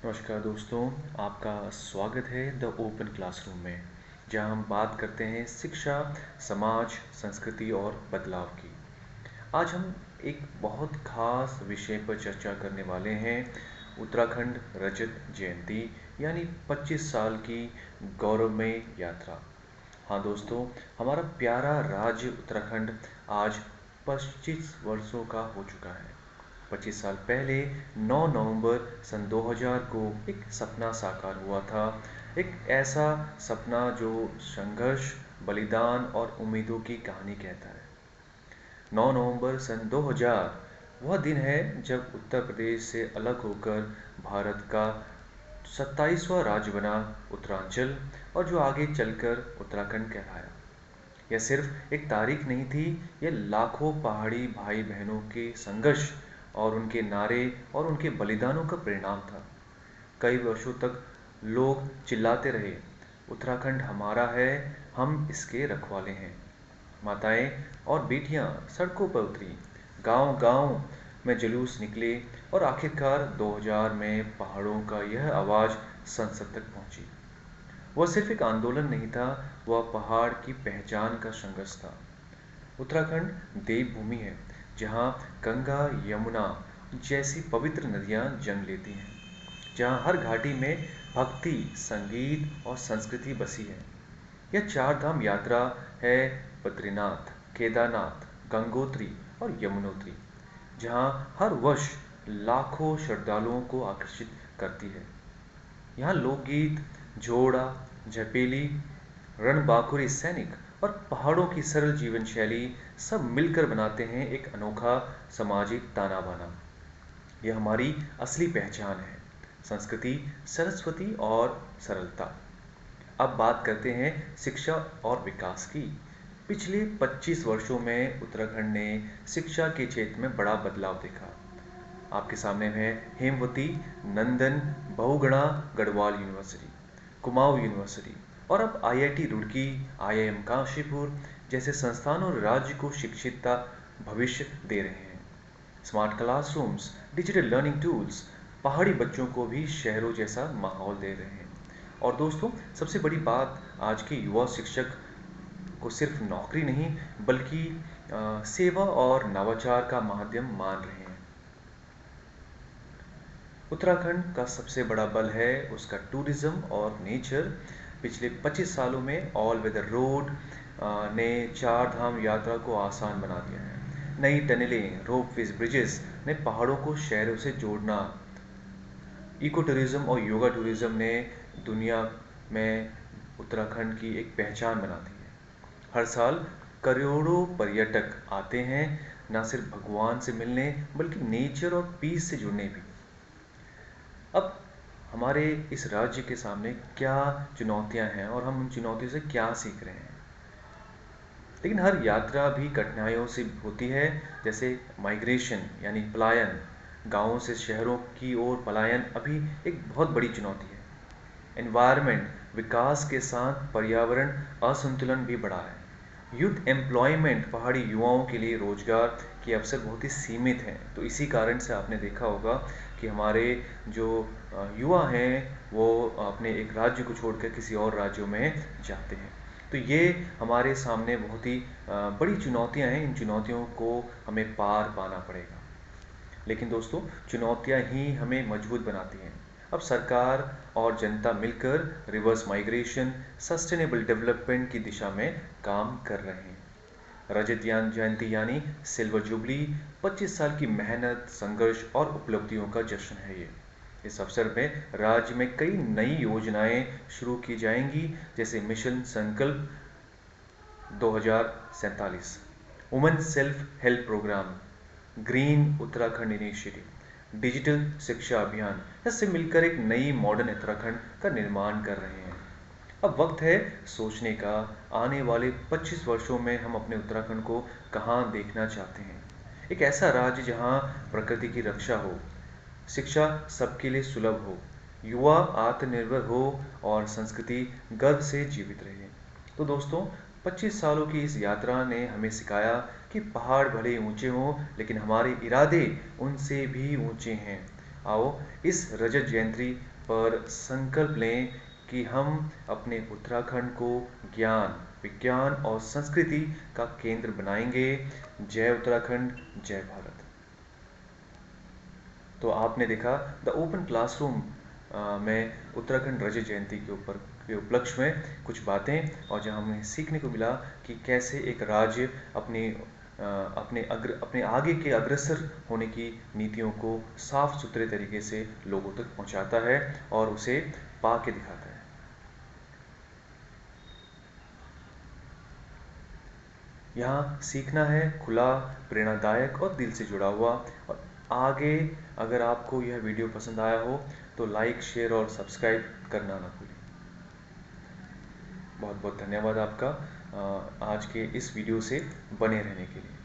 नमस्कार दोस्तों, आपका स्वागत है द ओपन क्लासरूम में, जहां हम बात करते हैं शिक्षा, समाज, संस्कृति और बदलाव की। आज हम एक बहुत खास विषय पर चर्चा करने वाले हैं। उत्तराखंड रजत जयंती यानी 25 साल की गौरवमय यात्रा। हाँ दोस्तों, हमारा प्यारा राज्य उत्तराखंड आज 25 वर्षों का हो चुका है। 25 साल पहले 9 नवंबर सन 2000 को एक सपना साकार हुआ था। एक ऐसा सपना जो संघर्ष, बलिदान और उम्मीदों की कहानी कहता है। 9 नवंबर सन 2000 वह दिन है जब उत्तर प्रदेश से अलग होकर भारत का 27वां राज्य बना उत्तरांचल, और जो आगे चलकर उत्तराखंड कहलाया। यह सिर्फ एक तारीख नहीं थी, यह लाखों पहाड़ी भाई बहनों के संघर्ष और उनके नारे और उनके बलिदानों का परिणाम था। कई वर्षों तक लोग चिल्लाते रहे, उत्तराखंड हमारा है, हम इसके रखवाले हैं। माताएं और बेटियां सड़कों पर उतरी, गांव-गांव में जुलूस निकले, और आखिरकार 2000 में पहाड़ों का यह आवाज़ संसद तक पहुंची। वह सिर्फ एक आंदोलन नहीं था, वह पहाड़ की पहचान का संघर्ष था। उत्तराखंड देवभूमि है, जहाँ गंगा यमुना जैसी पवित्र नदियाँ जन्म लेती हैं, जहाँ हर घाटी में भक्ति, संगीत और संस्कृति बसी है। यह चार धाम यात्रा है, बद्रीनाथ, केदारनाथ, गंगोत्री और यमुनोत्री, जहाँ हर वर्ष लाखों श्रद्धालुओं को आकर्षित करती है। यहाँ लोकगीत, जोड़ा, झपेली, रणबांकुरी सैनिक और पहाड़ों की सरल जीवन शैली सब मिलकर बनाते हैं एक अनोखा सामाजिक ताना बाना। यह हमारी असली पहचान है, संस्कृति, सरस्वती और सरलता। अब बात करते हैं शिक्षा और विकास की। पिछले 25 वर्षों में उत्तराखंड ने शिक्षा के क्षेत्र में बड़ा बदलाव देखा। आपके सामने है हेमवती नंदन बहुगुणा गढ़वाल यूनिवर्सिटी, कुमाऊं यूनिवर्सिटी और अब आईआईटी रुड़की, आईआईएम काशीपुर जैसे संस्थानों और राज्य को शिक्षित भविष्य दे रहे हैं। Smart classrooms, digital learning tools पहाड़ी बच्चों को भी शहरों जैसा माहौल दे रहे हैं। और दोस्तों, सबसे बड़ी बात, आज के युवा शिक्षक को सिर्फ नौकरी नहीं बल्कि सेवा और नवाचार का माध्यम मान रहे हैं। उत्तराखंड का सबसे बड़ा बल है उसका टूरिज्म और नेचर। पिछले 25 सालों में ऑल वेदर रोड ने चार धाम यात्रा को आसान बना दिया है। नई टनलें, रोपवेज, ब्रिजेस ने पहाड़ों को शहरों से जोड़ना। इको टूरिज्म और योगा टूरिज्म ने दुनिया में उत्तराखंड की एक पहचान बना दी है। हर साल करोड़ों पर्यटक आते हैं, न सिर्फ भगवान से मिलने बल्कि नेचर और पीस से जुड़ने भी। अब हमारे इस राज्य के सामने क्या चुनौतियां हैं और हम उन चुनौतियों से क्या सीख रहे हैं। लेकिन हर यात्रा भी कठिनाइयों से होती है, जैसे माइग्रेशन यानी पलायन, गांवों से शहरों की ओर पलायन अभी एक बहुत बड़ी चुनौती है। एनवायरनमेंट विकास के साथ पर्यावरण असंतुलन भी बढ़ा है। यूथ एम्प्लॉयमेंट, पहाड़ी युवाओं के लिए रोजगार के अवसर बहुत ही सीमित हैं। तो इसी कारण से आपने देखा होगा कि हमारे जो युवा हैं वो अपने एक राज्य को छोड़कर किसी और राज्यों में जाते हैं। तो ये हमारे सामने बहुत ही बड़ी चुनौतियां हैं। इन चुनौतियों को हमें पार पाना पड़ेगा। लेकिन दोस्तों, चुनौतियां ही हमें मजबूत बनाती हैं। अब सरकार और जनता मिलकर रिवर्स माइग्रेशन, सस्टेनेबल डेवलपमेंट की दिशा में काम कर रहे हैं। रजत जयंती यानी सिल्वर जुबली 25 साल की मेहनत, संघर्ष और उपलब्धियों का जश्न है ये। इस अवसर में राज्य में कई नई योजनाएं शुरू की जाएंगी, जैसे mission Sankalp 2047, women self help program, green Uttarakhand initiative, digital Shiksha Abhiyan. इससे मिलकर एक नई मॉडर्न उत्तराखंड का निर्माण कर रहे हैं। अब वक्त है सोचने का, आने वाले 25 वर्षों में हम अपने उत्तराखंड को कहाँ देखना चाहते हैं। एक ऐसा राज्य जहाँ प्रकृति की रक्षा हो, शिक्षा सबके लिए सुलभ हो, युवा आत्मनिर्भर हो और संस्कृति गर्व से जीवित रहे। तो दोस्तों, 25 सालों की इस यात्रा ने हमें सिखाया कि पहाड़ भले ऊंचे हों, लेकिन हमारे इरादे उनसे भी ऊंचे हैं। आओ इस रजत जयंती पर संकल्प लें कि हम अपने उत्तराखंड को ज्ञान, विज्ञान और संस्कृति का केंद्र बनाएंगे। जय उत्तराखंड, जय भारत। तो आपने देखा द ओपन क्लासरूम में उत्तराखंड रजत जयंती के उपलक्ष्य में कुछ बातें, और जहां हमें सीखने को मिला कि कैसे एक राज्य अपने आगे के अग्रसर होने की नीतियों को साफ सुथरे तरीके से लोगों तक पहुंचाता है और उसे पा के दिखाता है। यहाँ सीखना है खुला, प्रेरणादायक और दिल से जुड़ा हुआ। और आगे अगर आपको यह वीडियो पसंद आया हो तो लाइक, शेयर और सब्सक्राइब करना ना भूलें। बहुत बहुत धन्यवाद आपका आज के इस वीडियो से बने रहने के लिए।